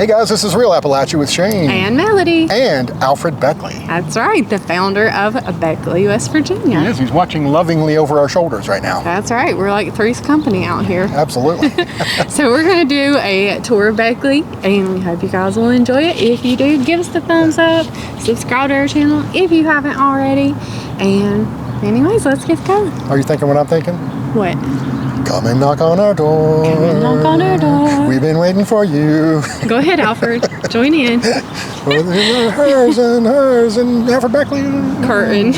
Hey guys, this is Real Appalachia with Shane. And Melody. And Alfred Beckley. That's right, the founder of Beckley, West Virginia. He is. He's watching lovingly over our shoulders right now. That's right. We're like Three's Company out here. Absolutely. So we're going to do a tour of Beckley, and we hope you guys will enjoy it. If you do, give us the thumbs up. Subscribe to our channel if you haven't already. And anyways, let's get going. Are you thinking what I'm thinking? What? Come and knock on our door. Come and knock on our door. We've been waiting for you. Go ahead, Alfred. Join in. hers and Alfred Beckley. Curtain.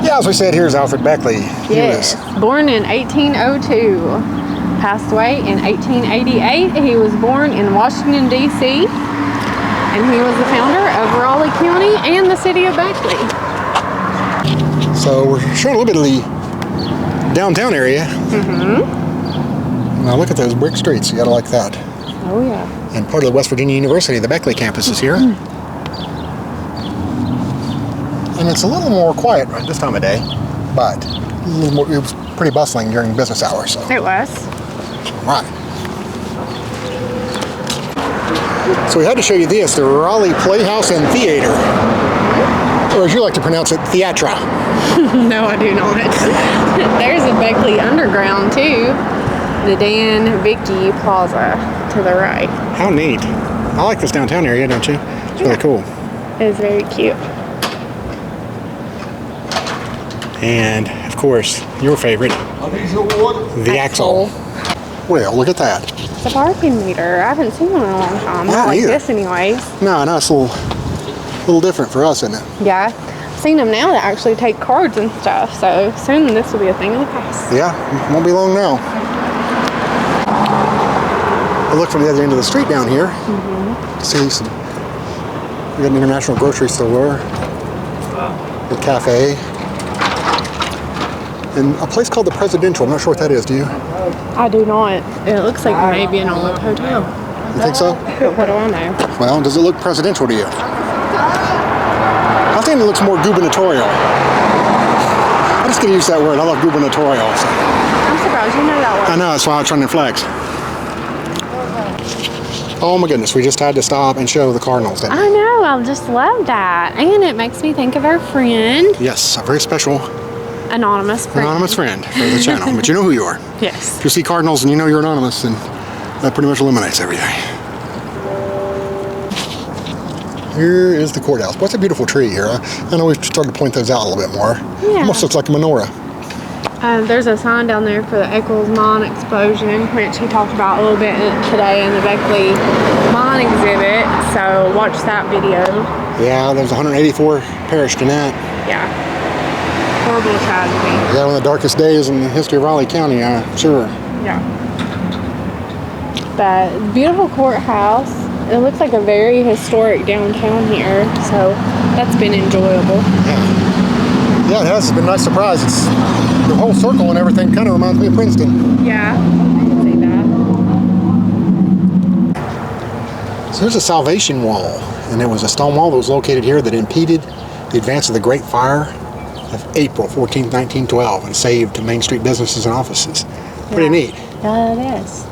Yeah, as we said, here's Alfred Beckley. Yes. Born in 1802. Passed away in 1888. He was born in Washington, D.C. And he was the founder of Raleigh County and the city of Beckley. So we're showing a little bit of the downtown area. Now look at those brick streets. You gotta like that. Oh yeah. And part of the West Virginia University, the Beckley campus is here. And it's a little more quiet right this time of day, but a little more, it was pretty bustling during business hours. So. It was. Right. So we had to show you this, the Raleigh Playhouse and Theater. Or as you like to pronounce it, Theatra. No, I do not. There's a Beckley Underground too. The Dan Vicky Plaza to the right. How neat. I like this downtown area, don't you? It's really cool. It's very cute. And, of course, your favorite, the Axle. Well, look at that. It's a parking meter. I haven't seen one in a long time. Not like this anyways. No, it's a little different for us, isn't it? Yeah. I've seen them now that actually take cards and stuff, so soon this will be a thing of the past. Yeah, won't be long now. I look from the other end of the street down here. See we got an international grocery store, a cafe, and a place called the Presidential. I'm not sure what that is, do you? I do not. It looks like maybe an old hotel. You think so? But what do I know? Well, does it look presidential to you? I think it looks more gubernatorial. I'm just going to use that word. I love gubernatorial. So. I'm surprised you know that word. I know, that's why I'm trying to flex. Oh my goodness, we just had to stop and show the Cardinals, didn't we? I know, I just love that. And it makes me think of our friend. Yes, a very special Anonymous friend. Anonymous friend for the channel, but you know who you are. Yes. If you see Cardinals and you know you're anonymous, then that pretty much eliminates everything. Here is the courthouse. What's a beautiful tree here. I know we've started to point those out a little bit more. Yeah. Almost looks like a menorah. There's a sign down there for the Eccles mine explosion, which he talked about a little bit today in the Beckley mine exhibit. So watch that video. Yeah, there's 184 perished in that. Yeah. Horrible tragedy. Yeah, one of the darkest days in the history of Raleigh County, sure. Yeah. But beautiful courthouse. It looks like a very historic downtown here, so that's been enjoyable. Yeah, it has. It's been a nice surprise. It's the whole circle and everything kind of reminds me of Princeton. Yeah, I can see that. So there's a Salvation Wall, and there was a stone wall that was located here that impeded the advance of the Great Fire of April 14, 1912, and saved Main Street businesses and offices. Pretty neat. Yeah, it is.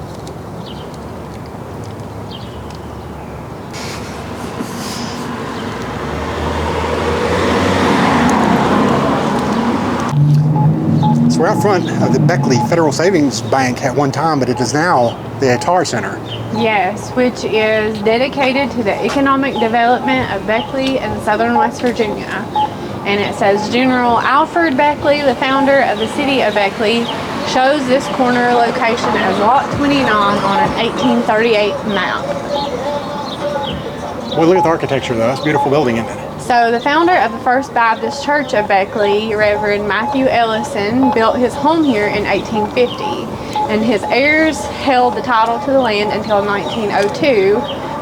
So we're out front of the Beckley Federal Savings Bank at one time, but it is now the Attar Center. Yes, which is dedicated to the economic development of Beckley and southern West Virginia. And it says General Alfred Beckley, the founder of the city of Beckley, shows this corner location as Lot 29 on an 1838 map. Well, look at the architecture though. That's a beautiful building, isn't it? So the founder of the First Baptist Church of Beckley, Reverend Matthew Ellison, built his home here in 1850, and his heirs held the title to the land until 1902,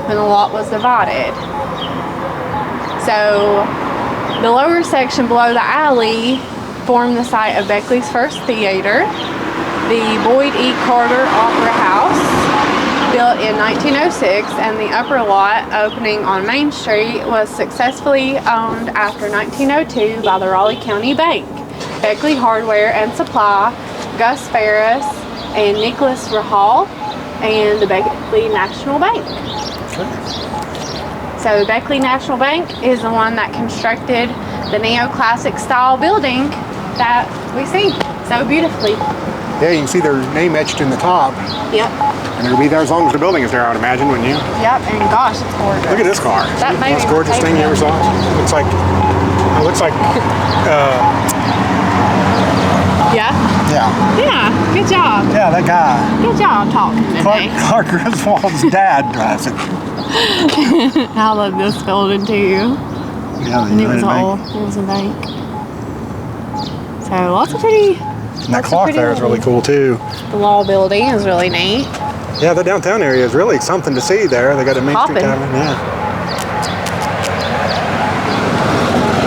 when the lot was divided. So the lower section below the alley formed the site of Beckley's first theater, the Boyd E. Carter Opera House, built in 1906, and the upper lot opening on Main Street was successfully owned after 1902 by the Raleigh County Bank, Beckley Hardware and Supply, Gus Ferris, and Nicholas Rahal, and the Beckley National Bank. So the Beckley National Bank is the one that constructed the neoclassic style building that we see so beautifully. Yeah, you can see their name etched in the top. Yep. And it'll be there as long as the building is there, I would imagine, wouldn't you? Yep, and gosh, it's gorgeous. Look at this car. That may be most gorgeous thing you ever saw. Looks like Yeah? yeah. Yeah, good job. Yeah, that guy. Good job talking today. Clark Griswold's dad drives it. I love this building too. Yeah, And it was old. It was a bank. So lots of pretty. And that clock there is really cool too. The law building is really neat. Yeah, the downtown area is really something to see there. They got a Main Street Tavern. Yeah.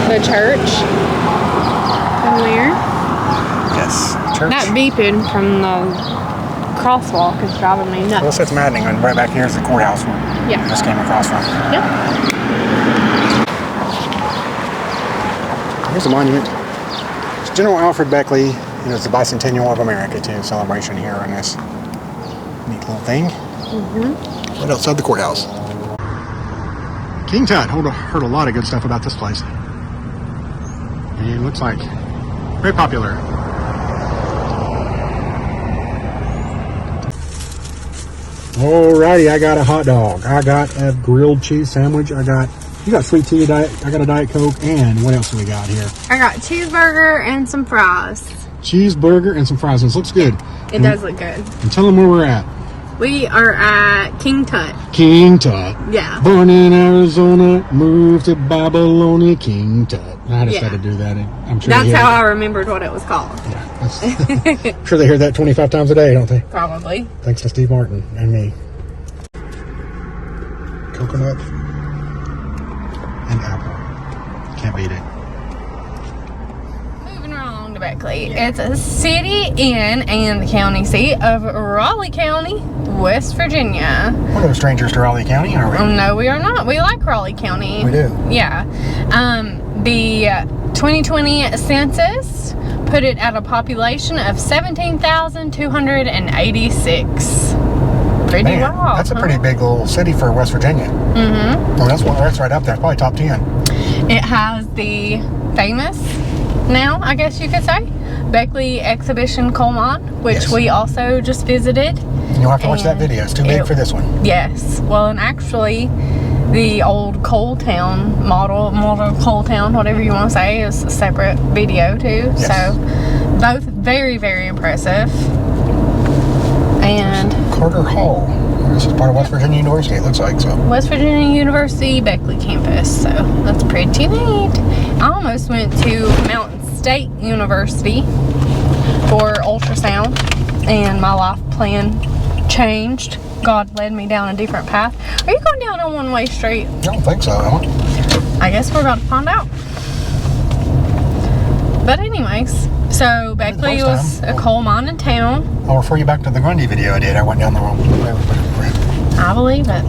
The church from there. Yes, church. That beeping from the crosswalk is driving me nuts. Well, it's maddening. And right back here is the courthouse one. Yeah. Just came across from. Yep. Here's a monument. It's General Alfred Beckley. And it's the Bicentennial of America too. Celebration here on this neat little thing. Right outside the courthouse. King Tut. Heard a lot of good stuff about this place. And it looks like very popular. Alrighty, I got a hot dog. I got a grilled cheese sandwich. You got sweet tea, I got a Diet Coke, and what else do we got here? I got cheeseburger and some fries. Cheeseburger and some fries. This looks good. It does look good. And tell them where we're at. We are at King Tut. King Tut. Yeah. Born in Arizona, moved to Babylonia, King Tut. I just had to do that. I'm sure that's how I remembered what it was called. Yeah. I'm sure they hear that 25 times a day, don't they? Probably. Thanks to Steve Martin and me. Coconut and apple. Can't beat it. Moving right along to Beckley. It's a city in and the county seat of Raleigh County, West Virginia. We're no strangers to Raleigh County, are we? No, we are not. We like Raleigh County. We do. Yeah. The 2020 census put it at a population of 17,286. Pretty well. That's a pretty big little city for West Virginia. Mm-hmm. Well, that's right up there. Probably top 10. It has the famous, now I guess you could say, Beckley Exhibition Coal Mine, which we also just visited. You'll have to watch that video. It's too big for this one. Yes. Well, and actually, the old coal town, model coal town, whatever you want to say, is a separate video too. Yes. So, both very, very impressive. And Carter Hall. This is part of West Virginia University, it looks like. So West Virginia University Beckley campus. So that's pretty neat. I almost went to Mountain State University for ultrasound, and my life plan changed. God led me down a different path. Are you going down on one-way street? I don't think so, Emma. I guess we're about to find out. But anyways, so Beckley was a coal mining town. I'll refer you back to the Grundy video I did. I went down the wrong way. I believe it.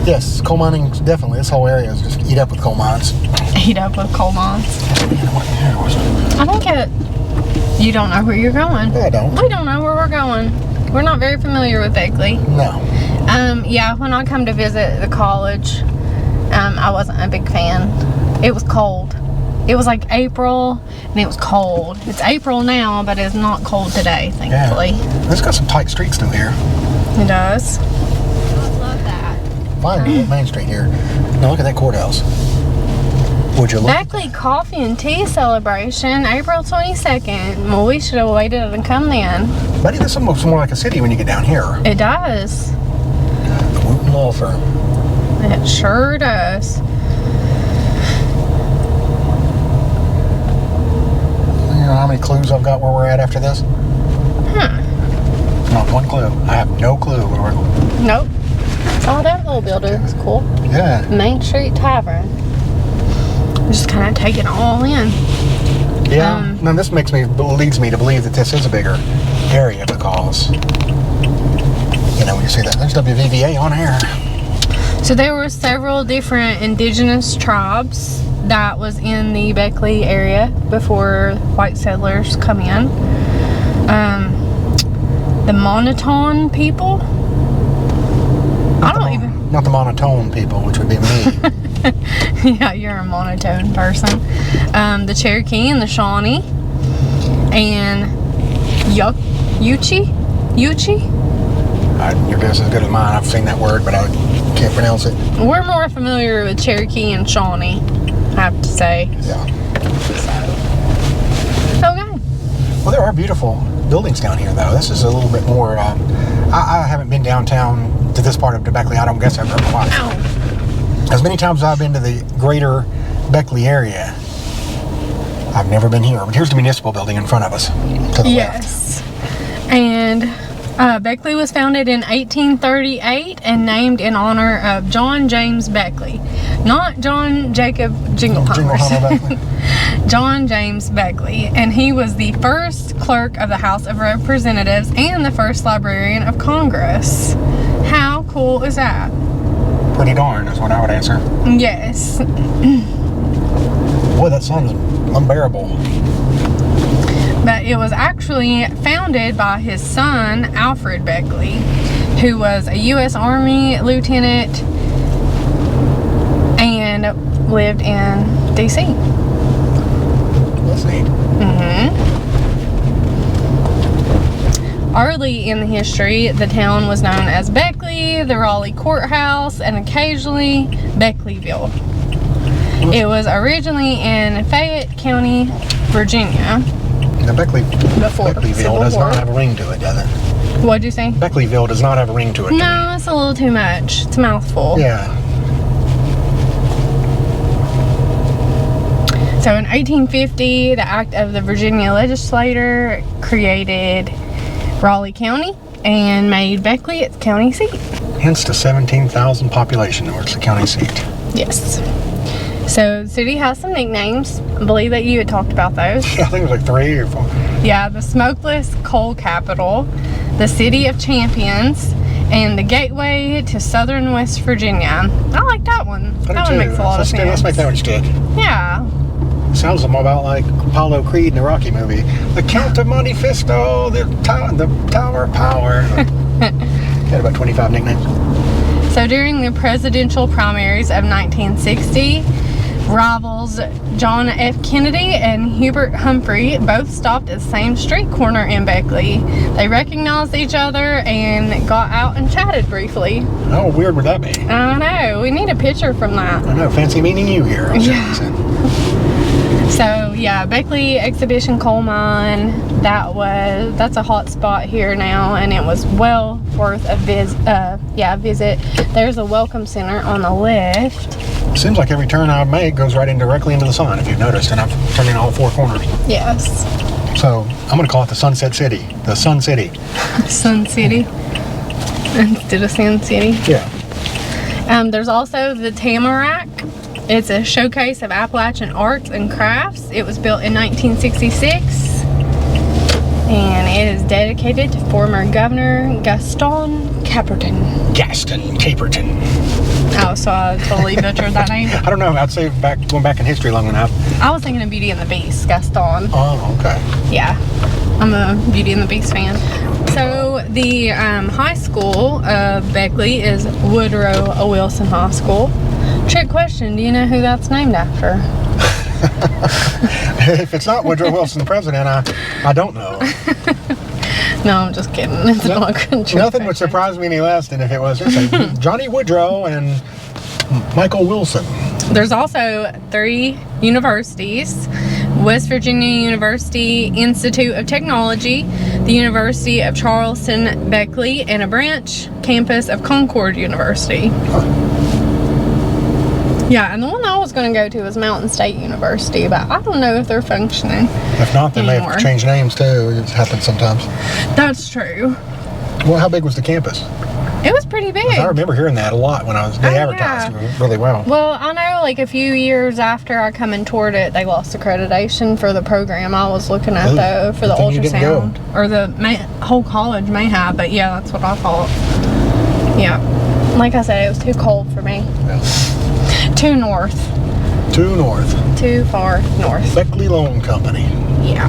Yes, coal mining, definitely. This whole area is just eat up with coal mines. Eat up with coal mines. I think you don't know where you're going. I don't. We don't know where we're going. We're not very familiar with Beckley. No. Yeah, when I come to visit the college, I wasn't a big fan. It was cold. It was like April, and it was cold. It's April now, but it's not cold today, thankfully. Yeah. It's got some tight streets through here. It does. I love that. Fine, Main Street here. Now look at that courthouse. Would you look? Beckley Coffee and Tea Celebration, April 22nd. Well, we should have waited and come then. Buddy, this looks more like a city when you get down here. It does. The Winton Law Firm. It sure does. You know how many clues I've got where we're at after this? Not one clue. I have no clue where we're going. Nope. Oh, that little building is cool. Yeah. Main Street Tavern. Just kind of take it all in. Yeah. Now this leads me to believe that this is a bigger area because, you know, when you see that, there's WVVA on here. So there were several different indigenous tribes that was in the Beckley area before white settlers come in. The Monotone people. Not the monotone people, which would be me. Yeah, you're a monotone person. The Cherokee and the Shawnee. And Yuchi? Your guess is as good as mine. I've seen that word, but I can't pronounce it. We're more familiar with Cherokee and Shawnee, I have to say. Yeah. Okay. Well, there are beautiful buildings down here, though. This is a little bit more. I haven't been downtown to this part of Beckley. I don't guess I've ever quite. As many times as I've been to the greater Beckley area, I've never been here, but here's the municipal building in front of us. To the Yes. And Beckley was founded in 1838 and named in honor of John James Beckley. Not John Jacob Jingleheimer Beckley. John James Beckley. And he was the first clerk of the House of Representatives and the first librarian of Congress. How cool is that? Pretty darn is what I would answer. Yes. Boy, that sounds unbearable. But it was actually founded by his son, Alfred Beckley, who was a U.S. Army lieutenant and lived in D.C. That's neat. Early in the history, the town was known as Beckley, the Raleigh Courthouse, and occasionally Beckleyville. It was originally in Fayette County, Virginia. Now, Before Beckleyville does not have a ring to it, does it? What'd you say? Beckleyville does not have a ring to it. No, it's a little too much. It's a mouthful. Yeah. So in 1850, the act of the Virginia legislature created Raleigh County and made Beckley its county seat. Hence the 17,000 population, where it's the county seat. Yes. So the city has some nicknames. I believe that you had talked about those. I think it was like 3 or 4. Yeah, the Smokeless Coal Capital, the City of Champions, and the Gateway to Southern West Virginia. I like that one. That one makes a lot of sense. Let's make that one stick. Yeah. Sounds more about like Apollo Creed in the Rocky movie. The Count of Monte Fisto, the Tower of Power. Had about 25 nicknames. So during the presidential primaries of 1960, rivals John F. Kennedy and Hubert Humphrey both stopped at the same street corner in Beckley. They recognized each other and got out and chatted briefly. How weird would that be? I know. We need a picture from that. I know. Fancy meeting you here. Yeah. So yeah, Beckley Exhibition Coal Mine. That's a hot spot here now, and it was well worth a visit. There's a welcome center on the left. Seems like every turn I make goes directly into the sun, if you've noticed, and I've turned in all 4 corners. Yes. So I'm going to call it the Sunset City. The Sun City. Sun City instead of Sand City. Yeah. There's also the Tamarack. It's a showcase of Appalachian arts and crafts. It was built in 1966, and it is dedicated to former Governor Gaston Caperton. Oh, so I totally butchered that name. I don't know. I'd say going back in history long enough. I was thinking of Beauty and the Beast, Gaston. Oh, okay. Yeah, I'm a Beauty and the Beast fan. So the high school of Beckley is Woodrow Wilson High School. Trick question, do you know who that's named after? If it's not Woodrow Wilson, the president, I don't know. No, I'm just kidding. It's not a trick Nothing would surprise me any less than if it was Johnny Woodrow and Michael Wilson. There's also 3 universities: West Virginia University Institute of Technology, the University of Charleston Beckley, and a branch campus of Concord University. Huh. Yeah, and the one I was going to go to was Mountain State University, but I don't know if they're functioning. If not, then anymore. they've changed names too. It happens sometimes. That's true. Well, how big was the campus? It was pretty big. I remember hearing that a lot when they advertised it really well. Well, I know like a few years after I come and toured it, they lost accreditation for the program I was looking at, though, for the ultrasound. Or the whole college may have, but yeah, that's what I thought. Yeah. Like I said, it was too cold for me. Yeah. Too north. Too north. Too far north. Beckley Loan Company. Yeah.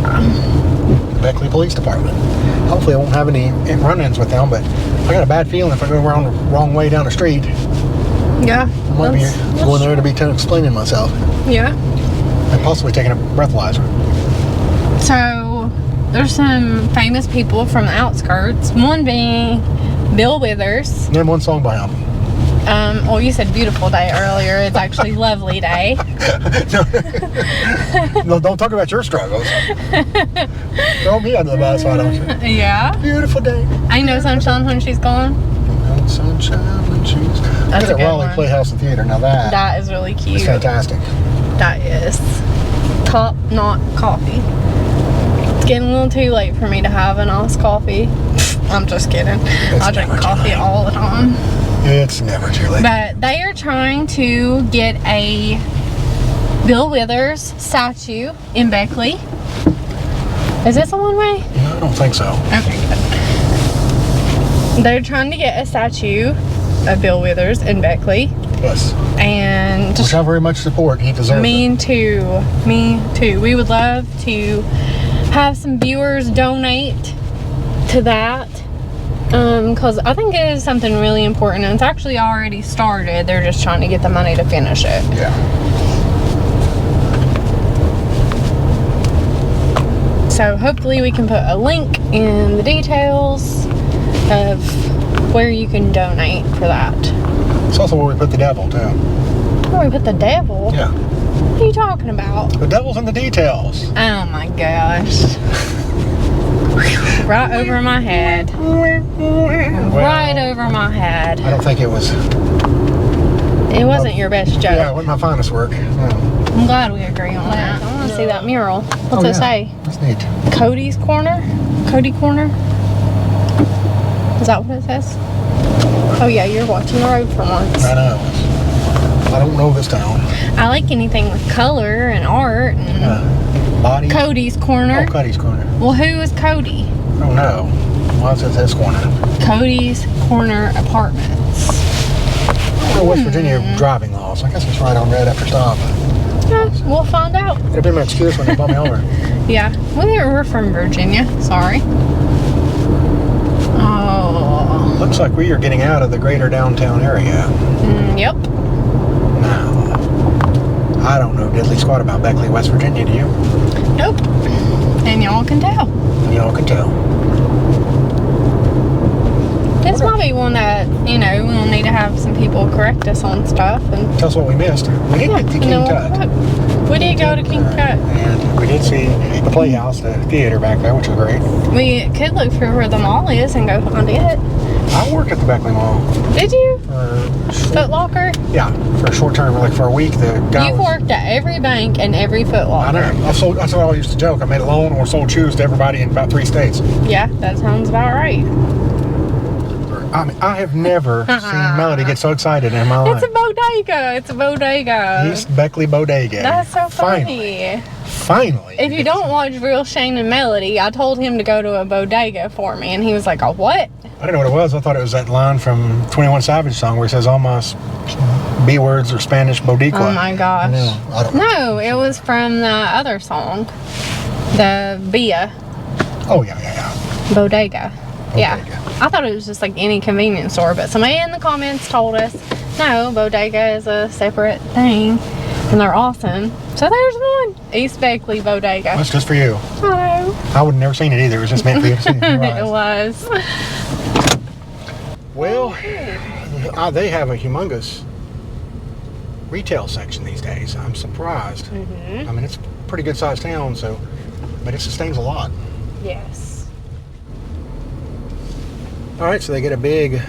The Beckley Police Department. Hopefully I won't have any run-ins with them, but I got a bad feeling if I go around the wrong way down the street. Yeah. I might be going there to be explaining myself. Yeah. And possibly taking a breathalyzer. So, there's some famous people from the outskirts. One being Bill Withers. Name one song by him. Well, you said beautiful day earlier. It's actually lovely day. No, don't talk about your struggles. Throw me under the bus, why don't you? Yeah. Beautiful day. Ain't no sunshine when she's gone. No sunshine when she's gone. That's a good Raleigh one. Playhouse and Theater. Now that is really cute. is fantastic. That is. top-notch coffee. It's getting a little too late for me to have an iced coffee. I'm just kidding. I drink coffee all the time. It's never too late. But they are trying to get a Bill Withers statue in Beckley. Is this a one-way? No, I don't think so. Okay, good. They're trying to get a statue of Bill Withers in Beckley. Yes. And which I very much support. He deserves it. Me too. Me too. We would love to have some viewers donate to that. Because I think it is something really important, and it's actually already started. They're just trying to get the money to finish it. Yeah. So hopefully we can put a link in the details of where you can donate for that. It's also where we put the devil, too. Where we put the devil? Yeah. What are you talking about? The devil's in the details. Oh my gosh. Right over my head. Right over my head. I don't think it was. It wasn't your best joke. Yeah, it wasn't my finest work. No. I'm glad we agree on that. I want to see that mural. What's it say? That's neat. Cody's Corner? Cody Corner? Is that what it says? Oh yeah, you're watching the road for once. I know. I don't know this town. I like anything with color and art and body. Cody's Corner. Oh, Cody's Corner. Well, who is Cody? Oh no. Why is it this corner? Cody's Corner Apartments. West Virginia driving laws. I guess it's right on red after stop. Yeah, we'll find out. It'd be my excuse when they pull me over. Yeah, we're from Virginia. Sorry. Oh. Looks like we are getting out of the greater downtown area. Yep. Now, I don't know diddly squat about Beckley, West Virginia, do you? Nope. And y'all can tell. Y'all can tell. This might be one that, you know, we'll need to have some people correct us on stuff. And tell us what we missed. We did get to King Tut. We did go to King Tut. And we did see the Playhouse, the theater back there, which was great. We could look for where the mall is and go find it. I worked at the Beckley Mall. Did you? Foot Locker? Yeah, for a short term, like for a week. The guy You've worked at every bank and every Foot Locker. I know. That's what I used to joke. I made a loan or sold shoes to everybody in about 3 states. Yeah, that sounds about right. I mean, I have never seen Melody get so excited in my life. It's a bodega. It's a bodega. East Beckley Bodega. That's so funny. Finally. If you don't watch Real Shane and Melody, I told him to go to a bodega for me, and he was like, "A what?" I didn't know what it was. I thought it was that line from 21 Savage song where it says all my B words are Spanish bodega. Oh my gosh. I don't know. No, it was from the other song, the Via Oh, yeah. Bodega. Yeah. Bodega. I thought it was just like any convenience store, but somebody in the comments told us, no, bodega is a separate thing, and they're awesome. So there's one. East Beckley Bodega. That's just for you. Hello. I would have never seen it either. It was just meant for you to see. It was. Well, they have a humongous retail section these days. I'm surprised. Mm-hmm. I mean, it's a pretty good sized town, but it sustains a lot. Yes. All right, so they get a big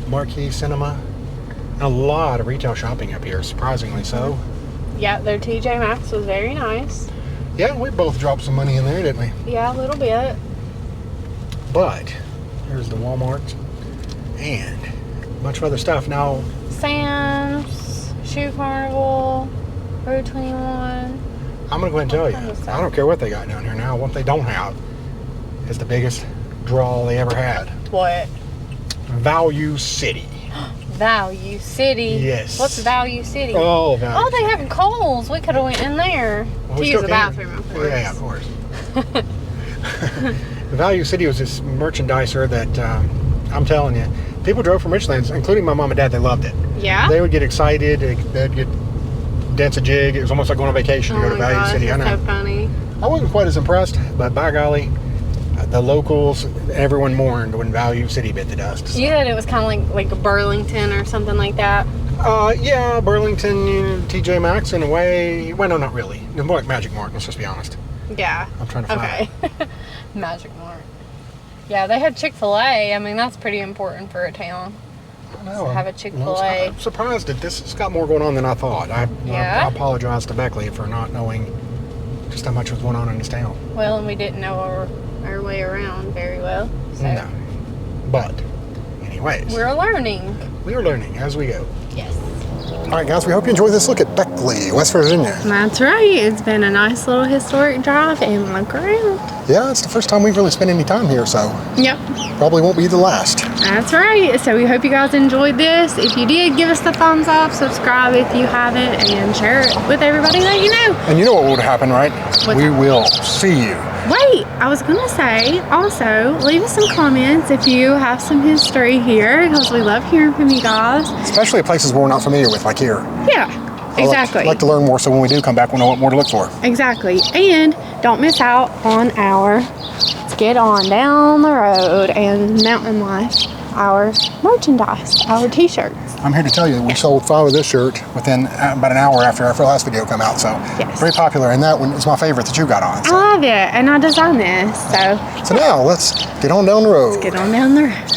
marquee cinema and a lot of retail shopping up here, surprisingly so. Yeah, their TJ Maxx was very nice. Yeah, we both dropped some money in there, didn't we? Yeah, a little bit. But here's the Walmart and a bunch of other stuff. Now, Sam's, Shoe Carnival, Road 21. I'm going to go ahead and tell you, I don't care what they got down here now. What they don't have is the biggest draw they ever had. What? Value City. Value City. Yes. What's Value City? Oh, Value Oh, they have Kohl's. We could have went in there to use the bathroom, of course. Yeah, of course. Value City was this merchandiser that, I'm telling you, people drove from Richlands, including my mom and dad, they loved it. Yeah? They would get excited. They'd get dance a jig. It was almost like going on vacation to go to Value City. I know. That's so funny. I wasn't quite as impressed, but by golly, the locals, everyone mourned when Value City bit the dust. So. You said it was kind of like a Burlington or something like that. Yeah, Burlington, TJ Maxx in a way. Well, no, not really. It's more like Magic Mart, let's just be honest. Yeah. I'm trying to find it. Magic Mart. Yeah, they had Chick-fil-A. I mean, that's pretty important for a town. I know. To have a Chick-fil-A. I'm surprised that this has got more going on than I thought. I Yeah? apologize to Beckley for not knowing just how much was going on in this town. Well, and we didn't know our way around very well. So. No. But, anyways. We're learning. We are learning as we go. Yes. All right, guys, we hope you enjoyed this look at Beckley, West Virginia. That's right. It's been a nice little historic drive and look around. Yeah, it's the first time we've really spent any time here, so Yep. probably won't be the last. That's right. So we hope you guys enjoyed this. If you did, give us the thumbs up, subscribe if you haven't, and share it with everybody that you know. And you know what would happen, right? What's We that? will see you. Wait, I was going to say, also, leave us some comments if you have some history here, because we love hearing from you guys. Especially at places we're not familiar with, like here. Yeah, exactly. I like to learn more, so when we do come back, we'll know what more to look for. Exactly. And don't miss out on our Let's Get On Down the Road and Mountain Life, our merchandise, our t-shirts. I'm here to tell you that we sold 5 of this shirt within about an hour after our last video come out, so Yes. very popular, and that one is my favorite that you got on. I love it, and I designed this, so So now, let's get on down the road. get on down the road.